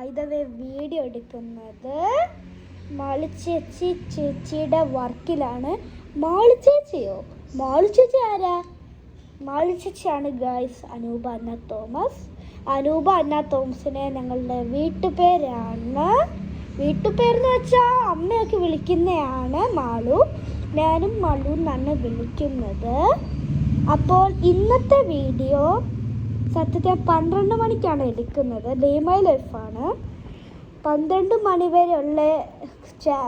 By the way video എടുക്കുന്നത് ചേച്ചിയുടെ വർക്കിലാണ്. ചേച്ചി ആരാ? ചേച്ചിയാണ് ഗൈസ് അനൂപ അന്ന തോമസ്. അനൂപ അന്ന തോമസിനെ ഞങ്ങളുടെ വീട്ടുപേരെന്ന് വെച്ചാൽ അമ്മയൊക്കെ വിളിക്കുന്നതാണ് മാളു. ഞാനും മാളു എന്നാണ് വിളിക്കുന്നത്. അപ്പോൾ ഇന്നത്തെ വീഡിയോ സത്യത്തിൽ 12 മണിക്കാണ് എടുക്കുന്നത്. ഡേ മൈ ലൈഫാണ്. 12 മണി വരെയുള്ള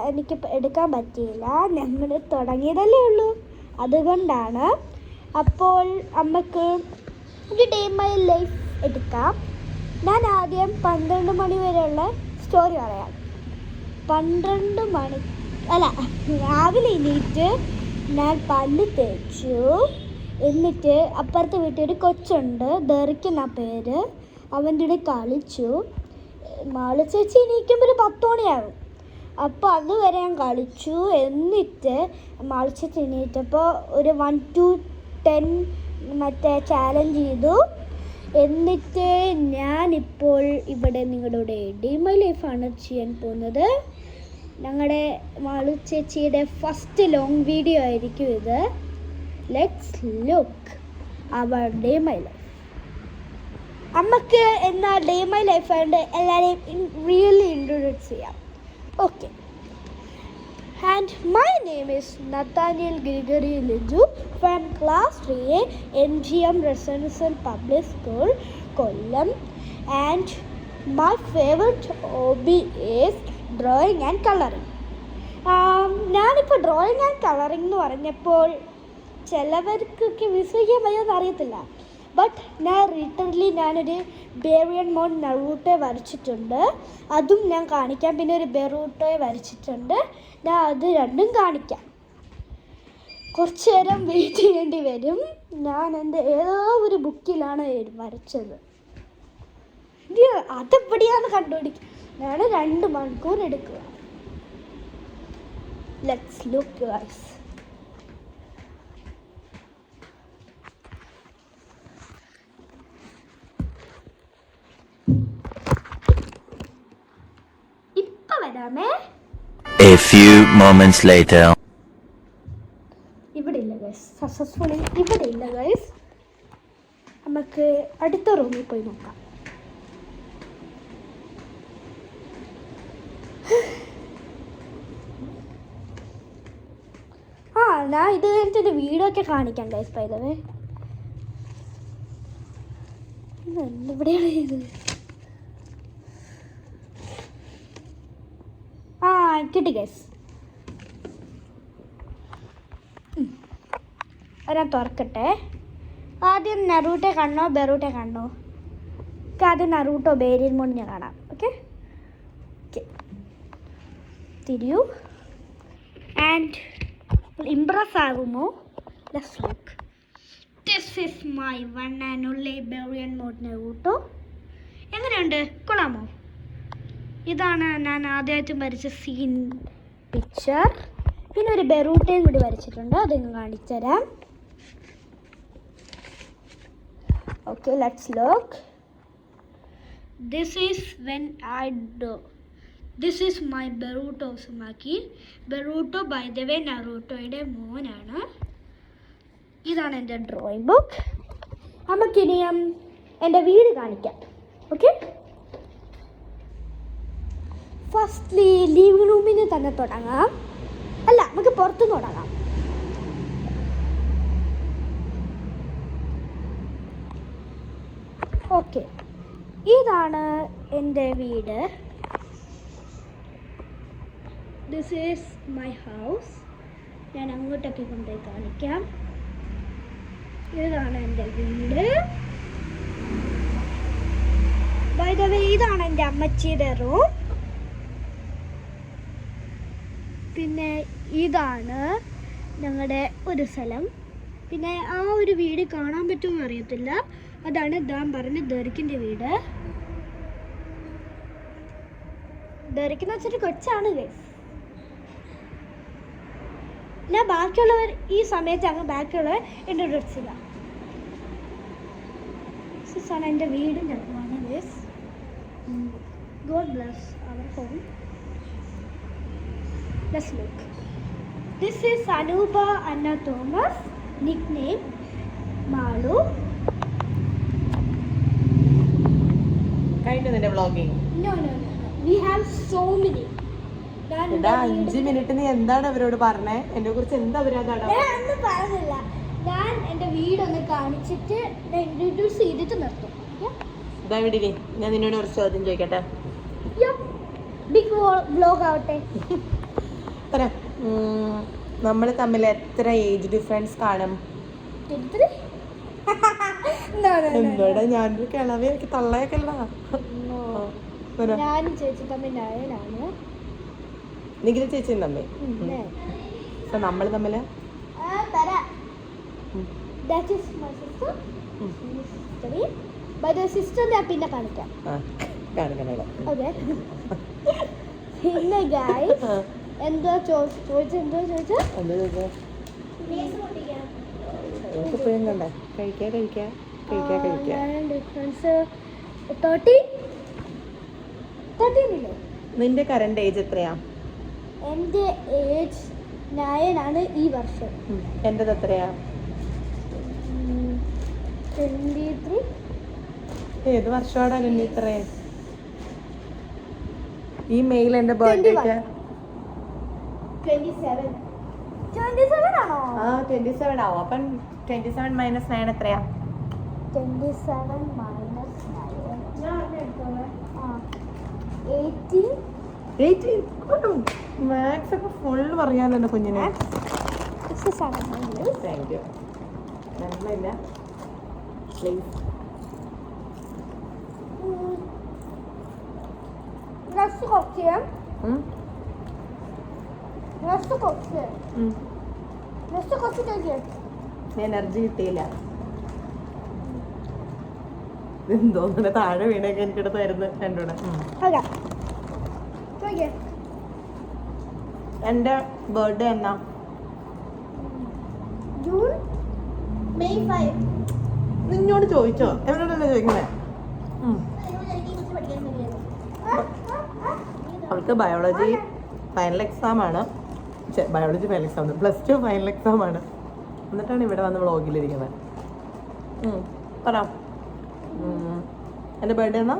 എനിക്ക് എടുക്കാൻ പറ്റിയില്ല. ഞങ്ങൾ തുടങ്ങിയതല്ലേ ഉള്ളൂ, അതുകൊണ്ടാണ്. അപ്പോൾ നമുക്ക് ഒരു ഡേ മൈ ലൈഫ് എടുക്കാം. ഞാൻ ആദ്യം 12 മണി വരെയുള്ള സ്റ്റോറി പറയാം. രാവിലെ എണീറ്റ് ഞാൻ പല്ല് തേച്ചു. എന്നിട്ട് അപ്പുറത്തെ വീട്ടിൽ ഒരു കൊച്ചുണ്ട്, ദർക്കുന്ന പേര്. അവൻ്റെ കൂടെ കളിച്ചു. മാളു ചേച്ചി എണീക്കുമ്പോൾ ഒരു 10 മണിയാകും. അപ്പോൾ അതുവരെ ഞാൻ കളിച്ചു. എന്നിട്ട് മാളു ചേച്ചി എണീറ്റപ്പോൾ ഒരു 1 to 10 ചാലഞ്ച് ചെയ്തു. എന്നിട്ട് ഞാനിപ്പോൾ ഇവിടെ നിങ്ങളുടെ ഡേ മൈ ലൈഫാണ് ചെയ്യാൻ പോകുന്നത്. ഞങ്ങളുടെ മാളു ചേച്ചിയുടെ ഫസ്റ്റ് ലോങ് വീഡിയോ ആയിരിക്കും ഇത്. Let's look our day my life. നമുക്ക് എന്നാൽ ഡേ മൈ ലൈഫ് ആയതുകൊണ്ട് എല്ലാവരെയും റിയലി ഇൻട്രൊഡ്യൂസ് ചെയ്യാം. Okay. And my name is Nathaniel Gregory Liju from class 3A NGM Residential Public School, Kollam. And my favorite hobby is drawing and coloring. ഞാനിപ്പോൾ drawing and colouring എന്ന് പറഞ്ഞപ്പോൾ ചിലവർക്കൊക്കെ വിശ്വസിക്കാൻ പറ്റുമെന്ന് അറിയത്തില്ല. But ഞാനൊരു ബേറിയൻ മോൺ നറൂട്ടോ വരച്ചിട്ടുണ്ട്. അതും ഞാൻ കാണിക്കാം. പിന്നെ ഒരു ബെറൂട്ടോയെ വരച്ചിട്ടുണ്ട്. ഞാൻ അത് രണ്ടും കാണിക്കാം. കുറച്ച് നേരം വെയിറ്റ് ചെയ്യേണ്ടി വരും. ഞാൻ എൻ്റെ ഏതോ ഒരു ബുക്കിലാണ് വരച്ചത്. അതെവിടെയാണ് കണ്ടുപിടിക്കുക. ഞാൻ 2 മണിക്കൂർ എടുക്കുക. Let's look guys. A few moments later. ഇവിടെ ഇല്ല ഗൈസ്. നമുക്ക് അടുത്ത റൂമിൽ പോയി നോക്കാം. ഞാൻ ഇത് കഴിഞ്ഞിട്ട് ഒരു വീഡിയോ ഒക്കെ കാണിക്കാം ഗൈസ്. ബൈ ദ വേ ഇവിടെയാണ് ഇത്. കിട്ടി ഗൈസ്. ഞാൻ തുറക്കട്ടെ. ആദ്യം നറൂട്ടോ കാണണോ ബെറൂട്ടോ കാണണോ? ആദ്യം നറൂട്ടോ ബേരിയൻ മോൺ ഞാൻ കാണാം. ഓക്കെ, തിരിയൂ. ആൻഡ് ഇംപ്രസ് ആകുമോ? Let's look. This is my one and only baryon mode Naruto. എങ്ങനെയുണ്ട്? കൊള്ളാമോ? ഇതാണ് ഞാൻ ആദ്യമായിട്ട് വരച്ച സീൻ പിക്ചർ. പിന്നെ ഒരു ബെറൂട്ടയും കൂടി വരച്ചിട്ടുണ്ട്, അത് കാണിച്ചു തരാം. Okay, let's look. This is my Boruto Uzumaki. Boruto by the way നറൂട്ടോയുടെ മോനാണ്. ഇതാണ് എൻ്റെ ഡ്രോയിങ് ബുക്ക്. നമുക്കിനിയും എൻ്റെ വീട് കാണിക്കാം. ഓക്കെ, ഫസ്റ്റ്ലി ലിവിംഗ് റൂമിന് തന്നെ തുടങ്ങാം. നമുക്ക് പുറത്തുനിന്ന് തുടങ്ങാം. ഓക്കെ, ഇതാണ് എൻ്റെ വീട്. This is my house. ഞാൻ അങ്ങോട്ടൊക്കെ കൊണ്ടുപോയി കാണിക്കാം. ഇതാണ് എൻ്റെ വീട്. ബൈ ദ വേ ഇതാണ് എൻ്റെ അമ്മച്ചിയുടെ റൂം. പിന്നെ ഇതാണ് ഞങ്ങളുടെ ഒരു സ്ഥലം. പിന്നെ ആ ഒരു വീട് കാണാൻ പറ്റുമെന്ന് അറിയത്തില്ല. അതാണ് ഞാൻ പറഞ്ഞ ദർക്കിൻ്റെ വീട്. ദർക്കെന്ന് വെച്ചിട്ട് കൊച്ചാണ് ഗൈസ്. ഞാൻ ബാക്കിയുള്ളവർ ഈ സമയത്ത് ബാക്കിയുള്ളവർ ഇൻട്രൊഡ്യൂസ് ചെയ്യാം. ആണ് എൻ്റെ വീട്. ഞാൻ guys God bless our home. Let's look. This is Anuba Anna Thomas, nickname Malu. കഴിഞ്ഞു നിന്റെ vlogging? No. We have so many. എടാ 5 മിനിറ്റ് നീ എന്താണ് അവരോട് പറഞ്ഞേ? എന്നെ കുറിച്ച് എന്താ അവരതാണ്? ഒന്നും പറഞ്ഞില്ല. ഞാൻ എൻ്റെ വീടൊന്ന് കാണിച്ചിട്ട് ഇൻട്രൊഡ്യൂസ് ചെയ്തിട്ട് നിർത്തും. ഇതാ ഇവിടെ ഞാൻ നിന്നോട് ഒരു ചോദ്യം ചോദിക്കട്ടെ. ബിഗ് വ്ലോഗ് ആവട്ടെ. പറ, നമ്മൾ തമ്മിൽ എത്ര ഏജ് ഡിഫറൻസ് കാണും? എന്താടാ ഞാനൊരു കിളവി, എനിക്ക് തള്ളയൊക്കെയല്ല. ഞാനും ചേച്ചി തമ്മിൽ 9 ആണ്. നിഖില ചേച്ചിയും തമ്മിൽ നമ്മൾ തമ്മിൽ സിസ്റ്റർ ഞാൻ പിന്നെ കാണിക്കാം. ഓക്കെ. പിന്നെ ഗൈസ് എന്താ ചോദിച്ചത്? ഡിഫറൻസ് 13 ഇല്ലേ? നിന്റെ കറണ്ട് ഏജ് എത്രയാ? എൻ്റെ ഏജ് 9 ആണ് ഈ വർഷം. എന്റേത് എത്രയാ? 23. ഏത് വർഷമാടാ നിന്റെ ഇത്രേ? ഈ മെയിൽ എന്റെ ബർത്ത്ഡേക്ക് 27 ആണോ? 27 ആവും. അപ്പം 27 മൈനസ് 9 എത്രയാ? 27 മൈനസ് 18. മാത്സ് ഒക്കെ ഫുൾ പറയാലോ എന്റെ കുഞ്ഞിനെ. Thank you. നന്മയില്ല പ്ലീസ്. എനർജി കിട്ടിയില്ല. എന്തോന്നെ താഴെ വീണൊക്കെ എനിക്കിടത്തായിരുന്നു രണ്ടൂടെ. എന്റെ ബർത്ത്ഡേ എന്നാ? June May 5. നിന്നോട് ചോദിച്ചോ? എന്നോടല്ലേ ചോദിക്കുന്നേ? അവൾക്ക് ബയോളജി ഫൈനൽ എക്സാം ആണ്. Biology final exam, +2 final exam ആണ്. എന്നിട്ടാണ് ഇവിടെ വന്ന് വ്ളോഗിലിരിക്കുന്നത്. പറ, എൻ്റെ ബർത്ത്ഡേ എന്നാ?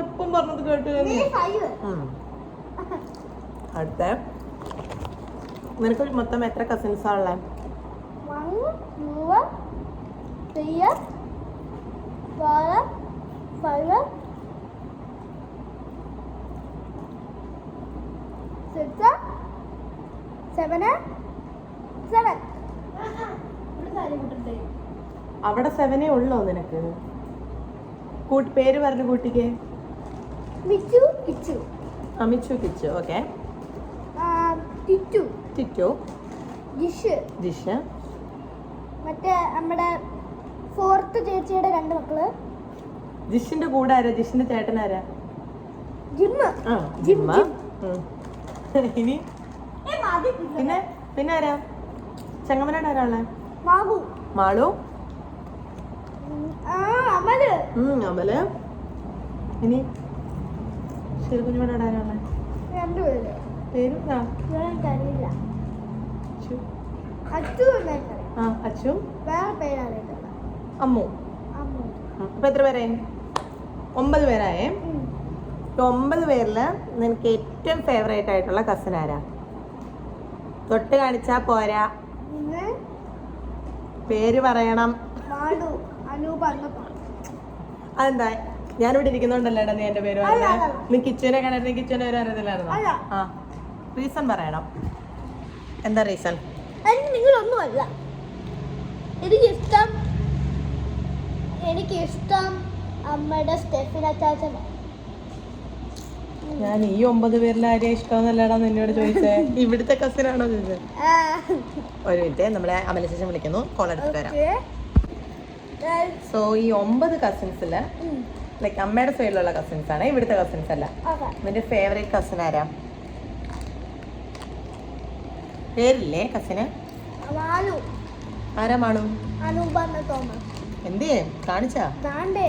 ഇപ്പം പറഞ്ഞത് കേട്ടു. അടുത്ത നിനക്ക് മൊത്തം എത്ര കസിൻസാ ഉള്ളത്? 1 2 3 4 5 6 7 7. അവിടെ 7 ഉള്ളോ നിനക്ക്? പേര് പറഞ്ഞു കൂട്ടിക്ക്. മിച്ചു കിച്ചു. മിച്ചു കിച്ചു. ഓക്കെ. ടിറ്റു ടിറ്റു. ജിഷ്. മറ്റേ നമ്മുടെ 4th ചേച്ചിയുടെ 2 മക്കള്. ജിഷിന്റെ കൂടെ ആരാ? ജിഷിന്റെ ചേട്ടൻ ആരാ? ജിമ്മ. ഇനി പിന്നെ ആരാ? ചെങ്ങമനാട് ആരാ ഉള്ളെ? മാളു. അമല്. ഇനി ശരിക്കുഞ്ഞോടെ ആരാ ഉള്ളെ? 2 പേര്. പേരുണ്ടാ? അച്ചു. അമ്മു. ഇപ്പൊ എത്ര പേരായി? 9 പേരായേ. 9 പേരില് നിനക്ക് ഏറ്റവും ഫേവറേറ്റ് ആയിട്ടുള്ള കസിൻ ആരാ? തൊട്ട് കാണിച്ചാ പോരാ, പേര് പറയണം. അതെന്താ? ഞാനിവിടെ ഇരിക്കുന്നുണ്ടല്ലേടാ നീ എന്റെ പേര് പറഞ്ഞേ. നീ കിച്ചുവിനെ കണ്ടിട്ട് കിച്ചുവിനെ പേര് അറിയത്തില്ലായിരുന്നോ? റീസൺ പറയണം. എന്താ റീസൺ? നിങ്ങളൊന്നുമല്ല. എനിക്കിഷ്ടം അമ്മയുടെ സ്റ്റെഫിൻ അച്ചാച്ചൻ. ഞാൻ ഈ 9 പേരിൽ ആരെയും ഇഷ്ടമെന്നല്ലടാ നിന്നോട് ചോദിച്ചേ. ഇവിടുത്തെ കസിനാണോ ചോദിച്ചത്? ഒരു മിനിറ്റ്, നമ്മളെ അമല ശേഷം വിളിക്കുന്നു, കോൾ എടുത്തിട്ട് വരാം. സോ ഈ 9 കസിൻസില് ലൈക്ക് അമ്മയുടെ സൈഡിലുള്ള കസിൻസ് ആണ്, ഇവിടുത്തെ കസിൻസ് അല്ല. നിന്റെ ഫേവറേറ്റ് കസിൻ ആരാ? പേരില്ലേ കസിന്? ആരാ മാണു? അനൂപന്ന തോമസ്. എന്തേ കാണിച്ചാ? ദാണ്ടേ.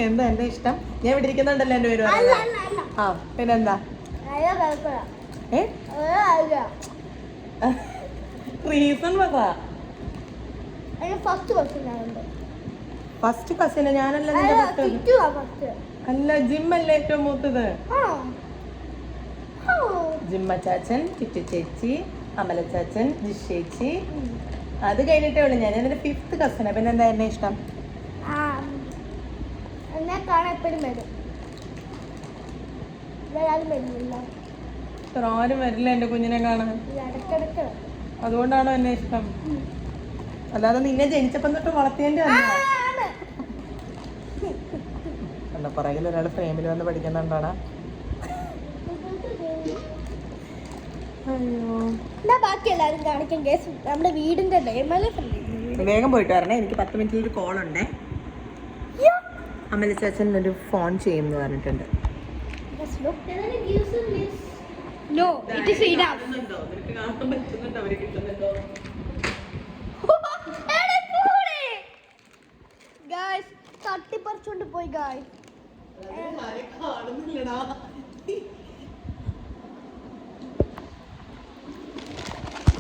എന്താ എന്റെ ഇഷ്ടം? ഞാൻ ഇവിടെ ഇരിക്കുന്നുണ്ടല്ലോ എന്റെ പേര് അല്ല അല്ല അല്ല. ആ പിന്നെന്താ? അയ്യോ കുഴപ്പമില്ല. ഏ അല്ല. റീസൺ പറ. അതിന് ഫസ്റ്റ് ക്വസ്റ്റ്യൻ ആണുണ്ട്. ഫസ്റ്റ് കസിന് ഞാനല്ല നിന്റെ ഫസ്റ്റ്. കിറ്റുവാ ഫസ്റ്റ്. അല്ല ജിം അല്ലേ ഏറ്റവും മൂത്തത്. ആ. ജിമ്മ ചാച്ചൻ, കിറ്റു ചേച്ചി, അമല ചാച്ചൻ, ജിഷേച്ചി. അത് കഴിഞ്ഞിട്ടേ ഉള്ളു ഞാൻ. എന്റെ 5th കസിനാ. പിന്നെ എന്താ എന്നെ ഇഷ്ടം? ആ. എന്നെ കാണാൻ എപ്പോഴും വരും. വേറെ വരുന്നില്ല. ആരും വരില്ല എന്റെ കുഞ്ഞിനെ കാണാൻ. ഇടക്കിടക്ക്. അതുകൊണ്ടാണോ എന്നെ ഇഷ്ടം? അല്ലാതെ നിന്നെ ജനിച്ചപ്പം തൊട്ട് വളർത്തിയതിന്റെ അല്ല. എന്താ പുറകിൽ ഒരാൾ ഫ്രെയിമിൽ വന്ന് പഠിക്കുന്നുണ്ടാണ്. അയ്യോ ബാക്കി എല്ലാവരും കാണിക്കാൻ കേസ് നമ്മുടെ വീടിന്റെ വേഗം പോയിട്ട് വരണേ. എനിക്ക് 10 മിനിറ്റിൽ ഒരു കോൾ ഉണ്ടേ. അമല ചാച്ചൻ ഒരു ഫോൺ ചെയ്യുമെന്ന് പറഞ്ഞിട്ടുണ്ട്. No, it is enough. Guys, തട്ടിപ്പറിച്ചോണ്ട് പോയി guys.